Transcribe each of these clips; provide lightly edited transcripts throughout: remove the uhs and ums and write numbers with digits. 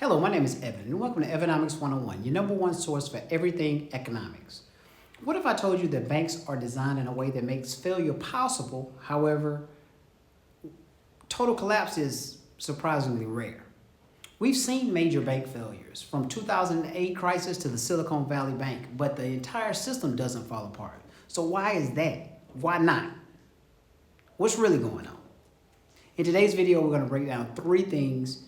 Hello, my name is Evan, and welcome to Evanomics 101, your number one source for everything economics. What if I told you that banks are designed in a way that makes failure possible, however, total collapse is surprisingly rare? We've seen major bank failures, from 2008 crisis to the Silicon Valley Bank, but the entire system doesn't fall apart. So why is that? Why not? What's really going on? In today's video, we're going to break down three things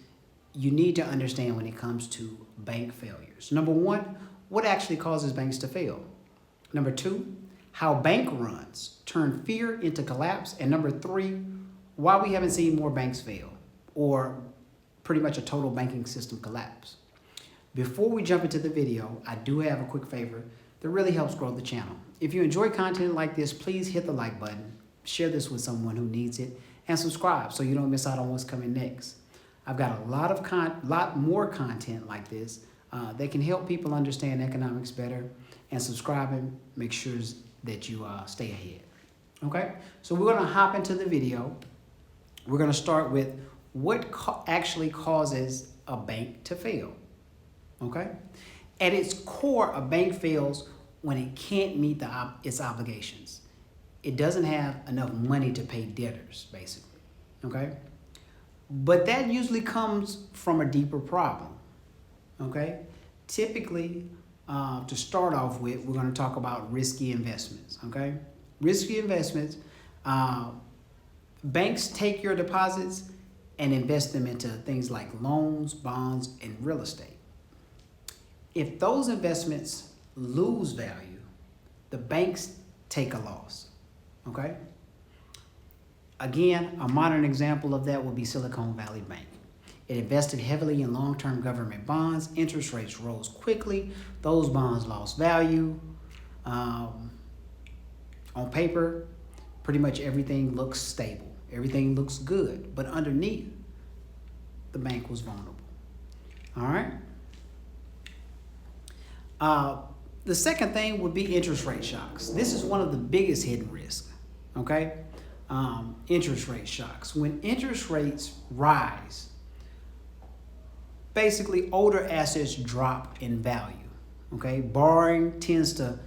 you need to understand when it comes to bank failures. Number one, what actually causes banks to fail? Number two, how bank runs turn fear into collapse. And number three, why we haven't seen more banks fail or pretty much a total banking system collapse. Before we jump into the video, I do have a quick favor that really helps grow the channel. If you enjoy content like this, please hit the like button, share this with someone who needs it, and subscribe so you don't miss out on what's coming next. I've got a lot more content like this that can help people understand economics better, and subscribing makes sure that you stay ahead. Okay, so we're going to hop into the video. We're going to start with what actually causes a bank to fail. Okay, at its core, a bank fails when it can't meet its obligations. It doesn't have enough money to pay debtors, basically. Okay. But that usually comes from a deeper problem, okay? Typically, to start off with, we're going to talk about risky investments, okay? Risky investments, banks take your deposits and invest them into things like loans, bonds, and real estate. If those investments lose value, the banks take a loss, okay? Again, a modern example of that would be Silicon Valley Bank. It invested heavily in long-term government bonds. Interest rates rose quickly. Those bonds lost value. On paper, pretty much everything looks stable. Everything looks good. But underneath, the bank was vulnerable. All right? The second thing would be interest rate shocks. This is one of the biggest hidden risks, okay? Interest rate shocks. When interest rates rise, basically older assets drop in value. Okay, borrowing tends to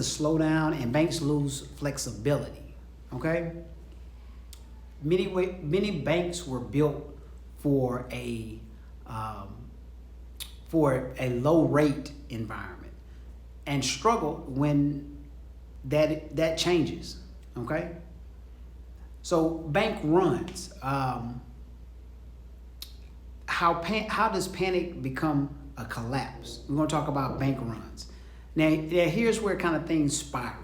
slow down, and banks lose flexibility. Okay, many banks were built for a low rate environment and struggle when that changes. Okay. So bank runs, how does panic become a collapse? We're going to talk about bank runs. Now here's where kind of things spiral.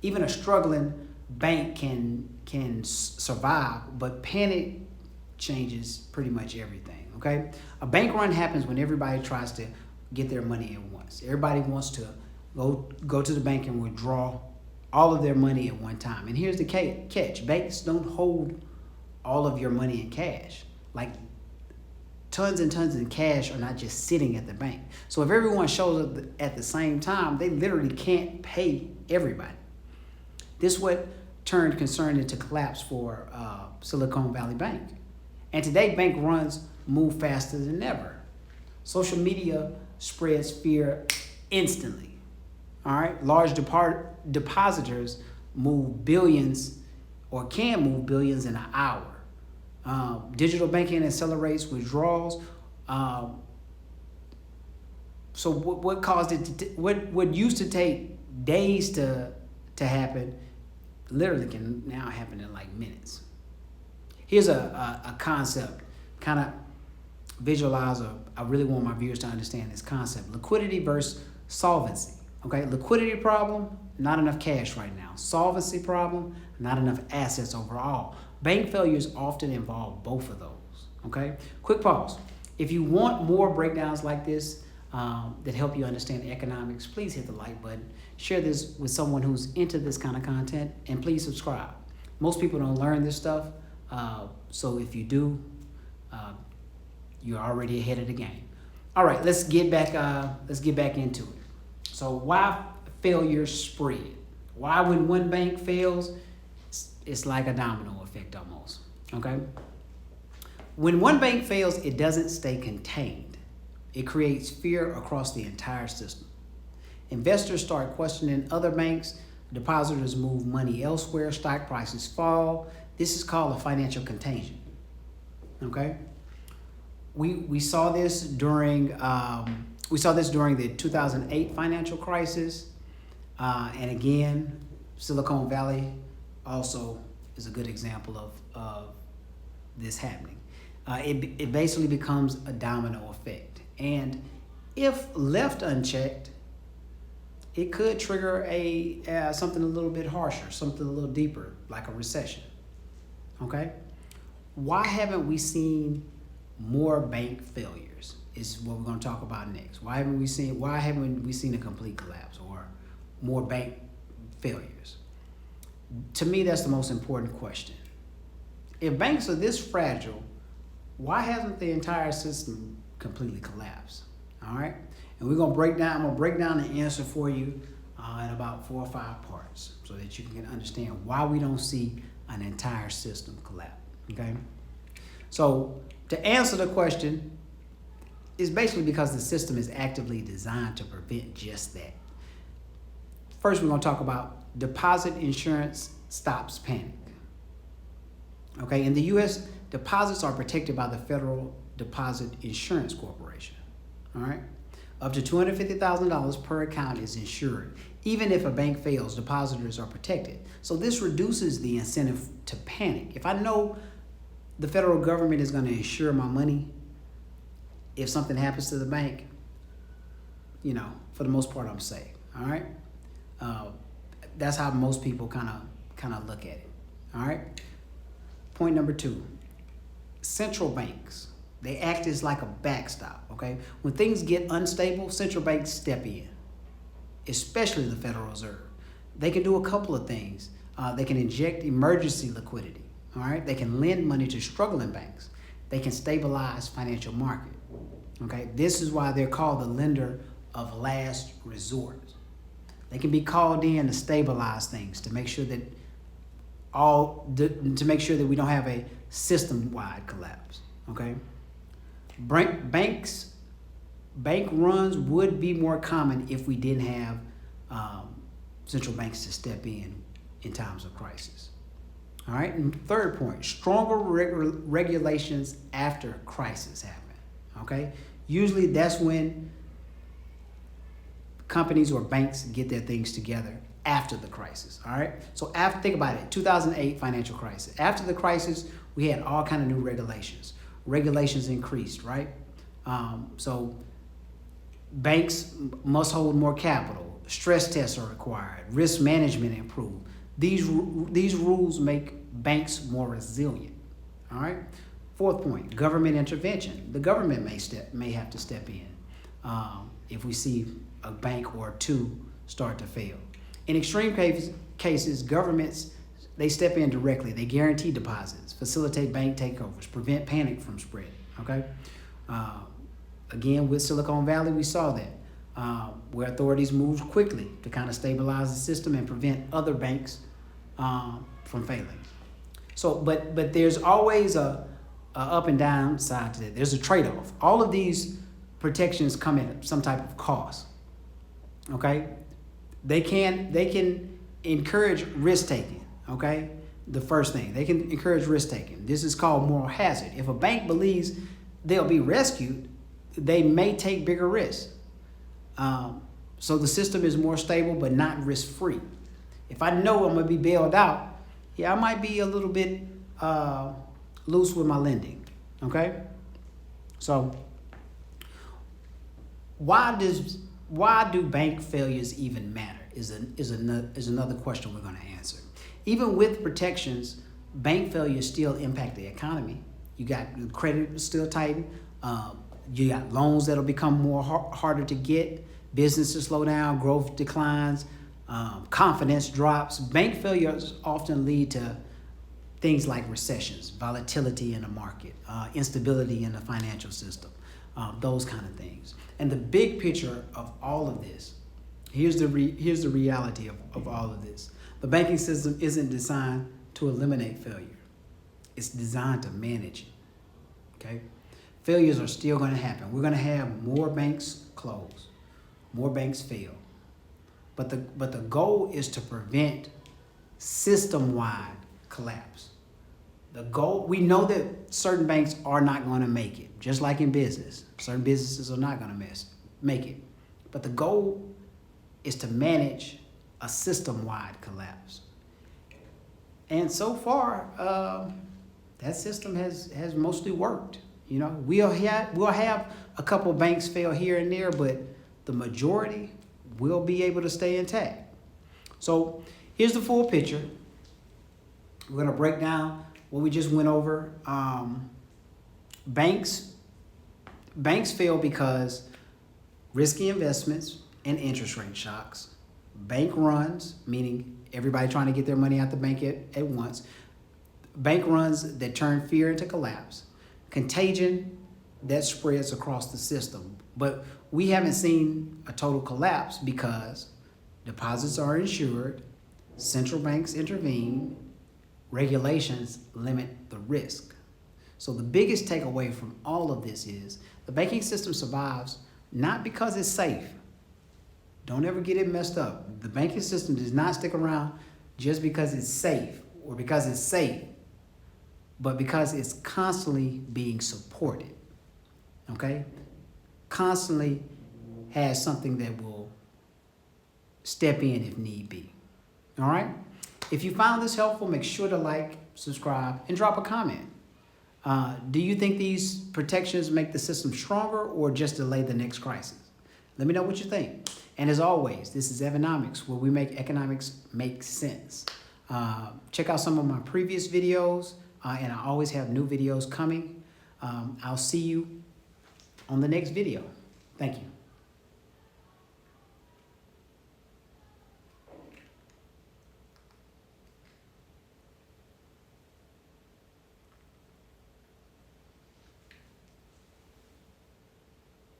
Even a struggling bank can survive, but panic changes pretty much everything, okay? A bank run happens when everybody tries to get their money at once. Everybody wants to go to the bank and withdraw all of their money at one time. And here's the catch. Banks don't hold all of your money in cash. Like, tons and tons of cash are not just sitting at the bank. So if everyone shows up at the same time, they literally can't pay everybody. This is what turned concern into collapse for Silicon Valley Bank. And today, bank runs move faster than ever. Social media spreads fear instantly. All right, large depositors move billions, or can move billions in an hour. Digital banking accelerates withdrawals. So what caused it what used to take days to happen literally can now happen in like minutes. Here's a concept, kind of visualize, I really want my viewers to understand this concept. Liquidity versus solvency. Okay, liquidity problem, not enough cash right now. Solvency problem, not enough assets overall. Bank failures often involve both of those, okay? Quick pause. If you want more breakdowns like this that help you understand economics, please hit the like button. Share this with someone who's into this kind of content, and please subscribe. Most people don't learn this stuff, so if you do, you're already ahead of the game. All right, let's get back into it. So why failures spread? Why when one bank fails, it's like a domino effect almost, okay? When one bank fails, it doesn't stay contained. It creates fear across the entire system. Investors start questioning other banks, depositors move money elsewhere, stock prices fall. This is called a financial contagion. Okay? We saw this during the 2008 financial crisis, and again, Silicon Valley also is a good example of this happening. It basically becomes a domino effect, and if left unchecked, it could trigger something a little bit harsher, something a little deeper, like a recession. Okay? Why haven't we seen more bank failures? Is what we're going to talk about next. Why haven't we seen a complete collapse or more bank failures? To me, that's the most important question. If banks are this fragile, why hasn't the entire system completely collapsed? All right, and I'm gonna break down the answer for you in about 4 or 5 parts, so that you can understand why we don't see an entire system collapse. Okay, so to answer the question, it's basically because the system is actively designed to prevent just that. First, we're gonna talk about deposit insurance stops panic. Okay, in the U.S., deposits are protected by the Federal Deposit Insurance Corporation. All right, up to $250,000 per account is insured. Even if a bank fails, depositors are protected. So this reduces the incentive to panic. If I know the federal government is going to insure my money, if something happens to the bank, for the most part, I'm safe. All right, that's how most people kind of look at it. All right. Point number 2, central banks. They act as like a backstop, okay? When things get unstable, central banks step in, especially the Federal Reserve. They can do a couple of things. They can inject emergency liquidity, all right? They can lend money to struggling banks. They can stabilize financial market, okay? This is why they're called the lender of last resort. They can be called in to stabilize things, to make sure that we don't have a system-wide collapse, okay? Bank runs would be more common if we didn't have central banks to step in times of crisis. All right, and third point, stronger regulations after crisis happen, okay? Usually that's when companies or banks get their things together after the crisis, all right? So think about it, 2008 financial crisis. After the crisis, we had all kind of new regulations. Regulations increased, right? So banks must hold more capital. Stress tests are required. Risk management improved. These rules make banks more resilient, all right? Fourth point, government intervention. The government may have to step in if we see a bank or two start to fail. In extreme cases, governments, they step in directly. They guarantee deposits, facilitate bank takeovers, prevent panic from spreading, okay? Again, with Silicon Valley, we saw that, where authorities moved quickly to kind of stabilize the system and prevent other banks from failing. So, but there's always a up and down side to that. There's a trade-off. All of these protections come at some type of cost, okay? They can encourage risk-taking, okay? The first thing, they can encourage risk-taking. This is called moral hazard. If a bank believes they'll be rescued, they may take bigger risks. So the system is more stable, but not risk-free. If I know I'm gonna be bailed out, I might be a little bit loose with my lending, okay? So why do bank failures even matter is another question we're going to answer. Even with protections, bank failures still impact the economy. You got credit still tightened. You got loans that'll become harder to get. Businesses slow down, growth declines, confidence drops. Bank failures often lead to things like recessions, volatility in the market, instability in the financial system, those kind of things. And the big picture of all of this, here's the reality of all of this. The banking system isn't designed to eliminate failure. It's designed to manage it. okay? Failures are still going to happen. We're going to have more banks close, more banks fail. But the goal is to prevent system-wide collapse. The goal, we know that certain banks are not going to make it, just like in business. Certain businesses are not going to make it. But the goal is to manage a system-wide collapse. And so far, that system has mostly worked. You know, we'll have a couple banks fail here and there, but the majority will be able to stay intact. So here's the full picture. We're going to break down what we just went over. Banks fail because risky investments and interest rate shocks. Bank runs, meaning everybody trying to get their money out the bank at once. Bank runs that turn fear into collapse. Contagion that spreads across the system. But we haven't seen a total collapse because deposits are insured, central banks intervene, regulations limit the risk. So the biggest takeaway from all of this is the banking system survives not because it's safe. Don't ever get it messed up. The banking system does not stick around just because it's safe or because it's safe, but because it's constantly being supported, okay? Constantly has something that will step in if need be, all right? If you found this helpful, make sure to like, subscribe, and drop a comment. Do you think these protections make the system stronger or just delay the next crisis? Let me know what you think. And as always, this is Evanomics, where we make economics make sense. Check out some of my previous videos, and I always have new videos coming. I'll see you on the next video. Thank you.